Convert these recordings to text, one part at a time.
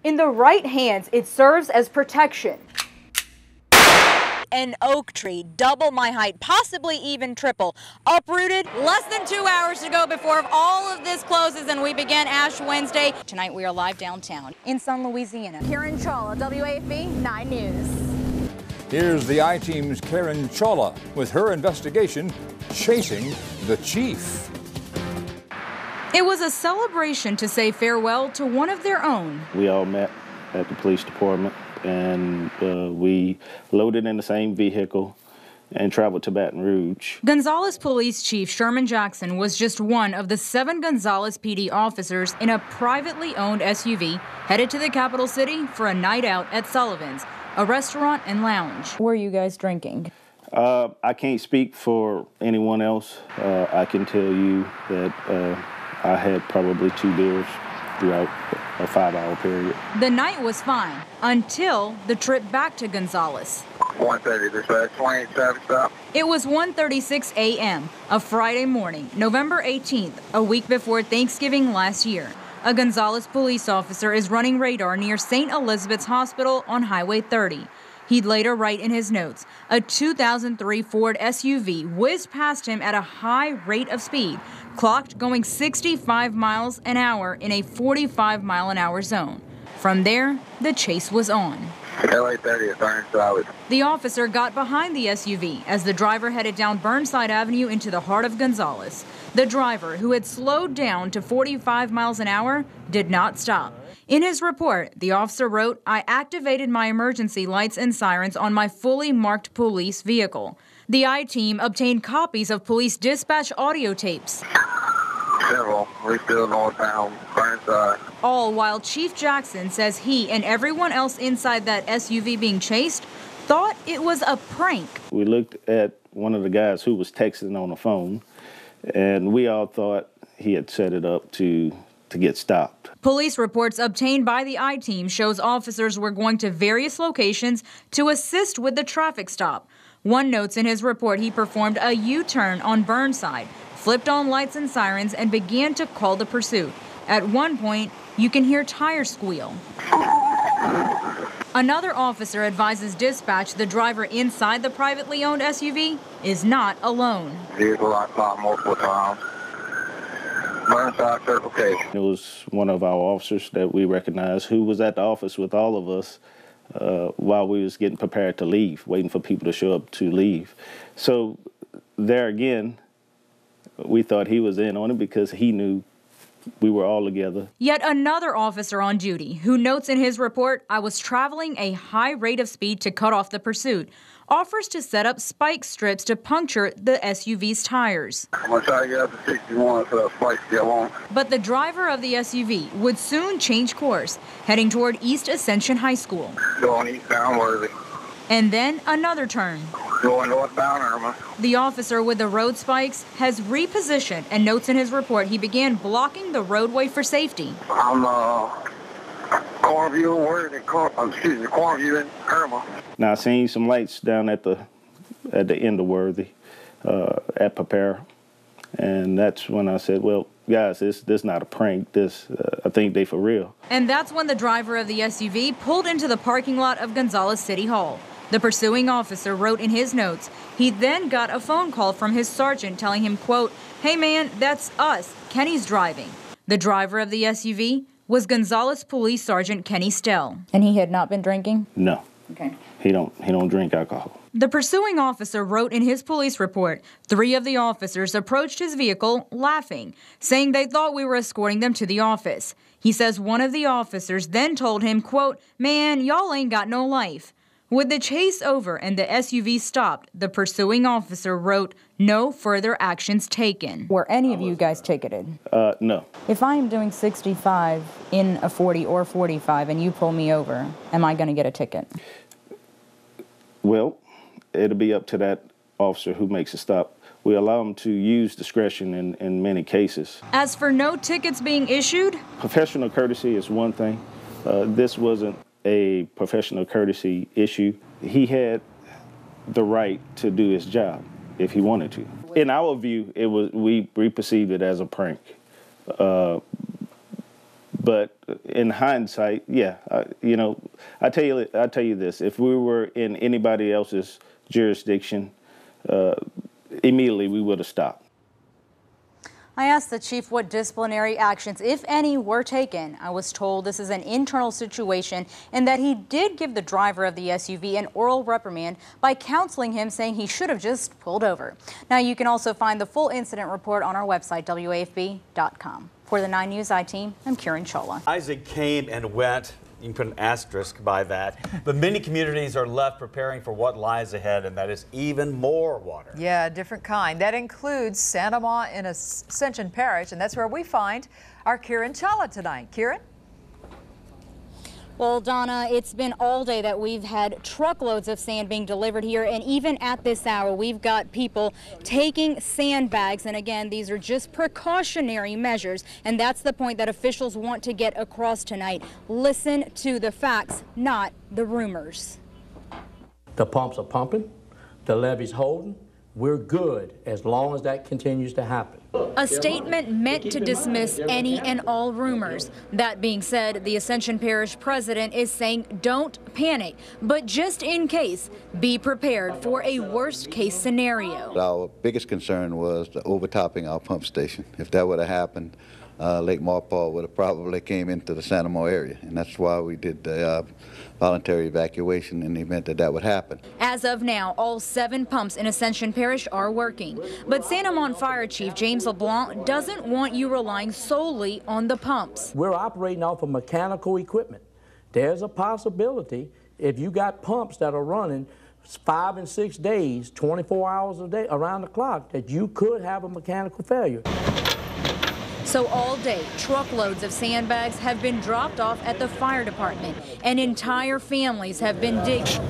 In the right hands, it serves as protection. An oak tree, double my height, possibly even triple, uprooted. Less than 2 hours to go before all of this closes and we begin Ash Wednesday. Tonight we are live downtown in Sun, Louisiana. Kiran, Chawla, WAFB 9 News. Here's the I-Team's Kiran Chawla with her investigation, Chasing the Chief. It was a celebration to say farewell to one of their own. We all met at the police department, and we loaded in the same vehicle and traveled to Baton Rouge. Gonzales Police Chief Sherman Jackson was just one of the 7 Gonzales PD officers in a privately owned SUV headed to the capital city for a night out at Sullivan's, a restaurant and lounge. Were you guys drinking? I can't speak for anyone else. I can tell you that I had probably 2 beers throughout a 5-hour period. The night was fine until the trip back to Gonzales. 1:30, dispatch, 27 stop. It was 1:36 a.m., a Friday morning, November 18th, a week before Thanksgiving last year. A Gonzales police officer is running radar near St. Elizabeth's Hospital on Highway 30. He'd later write in his notes, a 2003 Ford SUV whizzed past him at a high rate of speed, clocked going 65 miles an hour in a 45-mile-an-hour zone. From there, the chase was on. LA 30 is turning solid. The officer got behind the SUV as the driver headed down Burnside Avenue into the heart of Gonzales. The driver, who had slowed down to 45 miles an hour, did not stop. In his report, the officer wrote, "I activated my emergency lights and sirens on my fully marked police vehicle." The I-Team obtained copies of police dispatch audio tapes. Several. We still northbound, Burnside. All while Chief Jackson says he and everyone else inside that SUV being chased thought it was a prank. We looked at one of the guys who was texting on the phone, and we all thought he had set it up to get stopped. Police reports obtained by the I-Team shows officers were going to various locations to assist with the traffic stop. One notes in his report he performed a U-turn on Burnside, flipped on lights and sirens, and began to call the pursuit. At one point, you can hear tires squeal. Another officer advises dispatch the driver inside the privately owned SUV is not alone. Vehicle I saw multiple times. Burnside certification. It was one of our officers that we recognized who was at the office with all of us while we was getting prepared to leave, waiting for people to show up to leave. So there again, we thought he was in on it because he knew we were all together. Yet another officer on duty who notes in his report, "I was traveling a high rate of speed to cut off the pursuit," offers to set up spike strips to puncture the SUV's tires. I'm going to try to get up to 61 so the spikes get on. But the driver of the SUV would soon change course, heading toward East Ascension High School. Going eastbound Worthy. And then another turn. Going northbound Irma. The officer with the road spikes has repositioned and notes in his report he began blocking the roadway for safety. I'm Cornview and Worthy. Cornview and Irma. Now I seen some lights down at the end of Worthy at Prepare, and that's when I said, "Well, guys, this not a prank. I think they for real." And that's when the driver of the SUV pulled into the parking lot of Gonzales City Hall. The pursuing officer wrote in his notes, he then got a phone call from his sergeant telling him, quote, "Hey man, that's us. Kenny's driving." The driver of the SUV was Gonzales Police Sergeant Kenny Stell. And he had not been drinking? No. Okay. He don't drink alcohol. The pursuing officer wrote in his police report, 3 of the officers approached his vehicle laughing, saying they thought we were escorting them to the office. He says one of the officers then told him, quote, "Man, y'all ain't got no life." With the chase over and the SUV stopped, the pursuing officer wrote, "No further actions taken." Were any of you guys ticketed? No. If I am doing 65 in a 40 or 45 and you pull me over, am I going to get a ticket? Well, it'll be up to that officer who makes a stop. We allow them to use discretion in many cases. As for no tickets being issued, professional courtesy is one thing. This wasn't a professional courtesy issue. He had the right to do his job if he wanted to. In our view, we perceived it as a prank. But in hindsight, yeah, you know, I tell you this: if we were in anybody else's jurisdiction, immediately we would have stopped. I asked the chief what disciplinary actions, if any, were taken. I was told this is an internal situation and that he did give the driver of the SUV an oral reprimand by counseling him, saying he should have just pulled over. Now, you can also find the full incident report on our website, WAFB.com. For the 9 News I-Team, I'm Kiran Chawla. Isaac came and went. You can put an asterisk by that. But many communities are left preparing for what lies ahead, and that is even more water. Yeah, a different kind. That includes Santa Ma in Ascension Parish, and that's where we find our Kiran Chawla tonight. Kiran? Well, Donna, it's been all day that we've had truckloads of sand being delivered here, and even at this hour, we've got people taking sandbags, and again, these are just precautionary measures, and that's the point that officials want to get across tonight. Listen to the facts, not the rumors. The pumps are pumping, the levee's holding. We're good as long as that continues to happen. A statement meant to dismiss any and all rumors. That being said, the Ascension Parish president is saying don't panic, but just in case, be prepared for a worst case scenario. Our biggest concern was the overtopping our pump station. If that would have happened, Lake Maupaw would have probably came into the Santa Ma area, and that's why we did the voluntary evacuation in the event that that would happen. As of now, all 7 pumps in Ascension Parish are working, but Santa Ma Fire Chief James LeBlanc doesn't want you relying solely on the pumps. We're operating off of mechanical equipment. There's a possibility if you got pumps that are running 5 and 6 days, 24 hours a day, around the clock, that you could have a mechanical failure. So all day, truckloads of sandbags have been dropped off at the fire department, and entire families have been digging,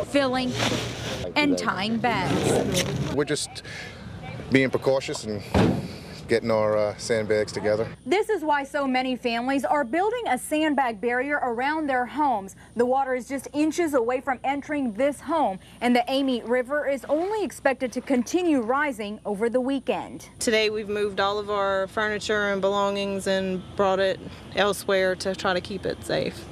filling, and tying bags. We're just being precautious and getting our sandbags together. This is why so many families are building a sandbag barrier around their homes. The water is just inches away from entering this home, and the Amite River is only expected to continue rising over the weekend. Today we've moved all of our furniture and belongings and brought it elsewhere to try to keep it safe.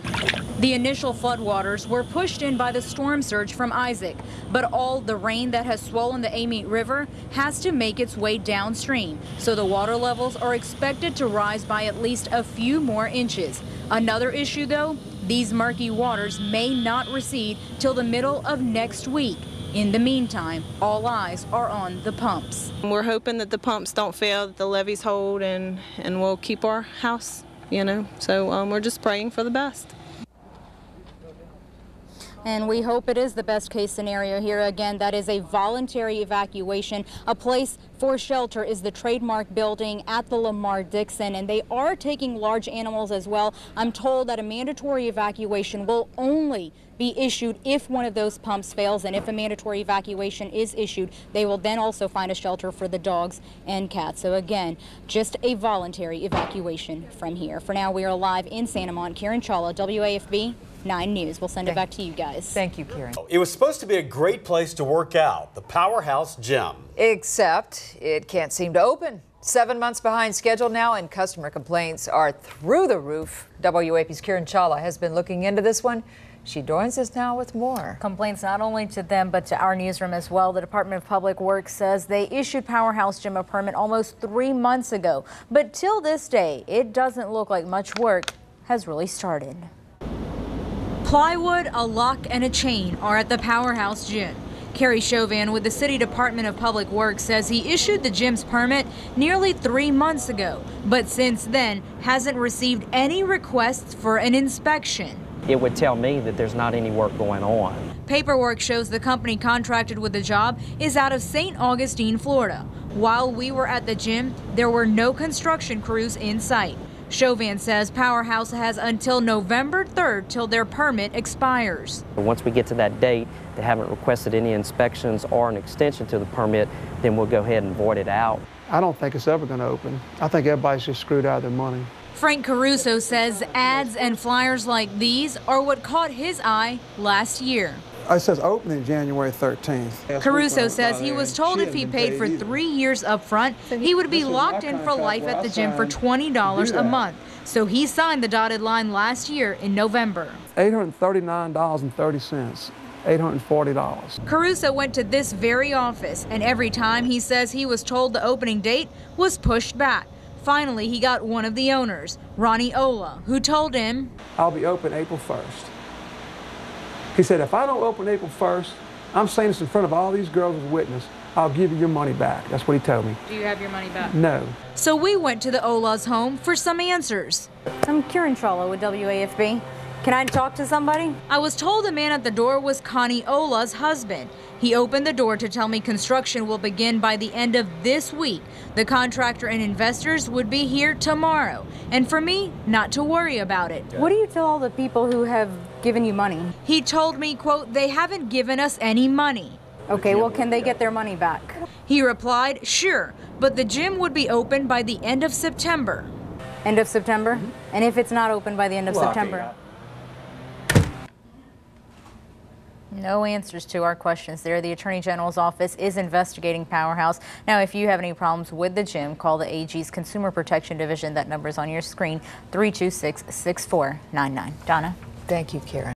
The initial floodwaters were pushed in by the storm surge from Isaac, but all the rain that has swollen the Amite River has to make its way downstream, so the water levels are expected to rise by at least a few more inches. Another issue, though, these murky waters may not recede till the middle of next week. In the meantime, all eyes are on the pumps. We're hoping that the pumps don't fail, that the levees hold, and we'll keep our house, you know, so we're just praying for the best. And we hope it is the best case scenario here. Again, that is a voluntary evacuation. A place for shelter is the Trademark building at the Lamar Dixon, and they are taking large animals as well. I'm told that a mandatory evacuation will only be issued if one of those pumps fails, and if a mandatory evacuation is issued, they will then also find a shelter for the dogs and cats. So again, just a voluntary evacuation from here. For now, we are live in Santa Ma. Kiran Chawla, WAFB 9 News. We'll send it back to you guys. Thank you, Kiran. It was supposed to be a great place to work out, the Powerhouse Gym. Except it can't seem to open. 7 months behind schedule now, and customer complaints are through the roof. WAP's Kiran Chawla has been looking into this one. She joins us now with more. Complaints not only to them, but to our newsroom as well. The Department of Public Works says they issued Powerhouse Gym a permit almost 3 months ago. But till this day, it doesn't look like much work has really started. Plywood, a lock, and a chain are at the Powerhouse Gym. Kerry Chauvin with the City Department of Public Works says he issued the gym's permit nearly 3 months ago, but since then hasn't received any requests for an inspection. It would tell me that there's not any work going on. Paperwork shows the company contracted with the job is out of St. Augustine, Florida. While we were at the gym, there were no construction crews in sight. Chauvin says Powerhouse has until November 3rd till their permit expires. Once we get to that date, they haven't requested any inspections or an extension to the permit, then we'll go ahead and void it out. I don't think it's ever going to open. I think everybody's just screwed out of their money. Frank Caruso says ads and flyers like these are what caught his eye last year. It says opening January 13th. Caruso says he was told if he paid for 3 years up front, he would be locked in for life at the gym for $20 a month. so he signed the dotted line last year in November. $839.30, $840. Caruso went to this very office, and every time he says he was told the opening date was pushed back. Finally, he got one of the owners, Ronnie Ola, who told him, I'll be open April 1st. He said, if I don't open April 1st, I'm saying this in front of all these girls as witness, I'll give you your money back. That's what he told me. do you have your money back? No. So we went to the Ola's home for some answers. I'm Kiran Chawla with WAFB. Can I talk to somebody? I was told the man at the door was Connie Ola's husband. He opened the door to tell me construction will begin by the end of this week. The contractor and investors would be here tomorrow. And for me, not to worry about it. What do you tell all the people who have given you money? He told me, quote, they haven't given us any money. Okay, well, can they get their money back? He replied, sure, but the gym would be open by the end of September. End of September? And if it's not open by the end of September? No answers to our questions there. The Attorney General's office is investigating Powerhouse. Now, if you have any problems with the gym, call the AG's Consumer Protection Division. That number is on your screen, 326-6499. Donna? Thank you, Kiran.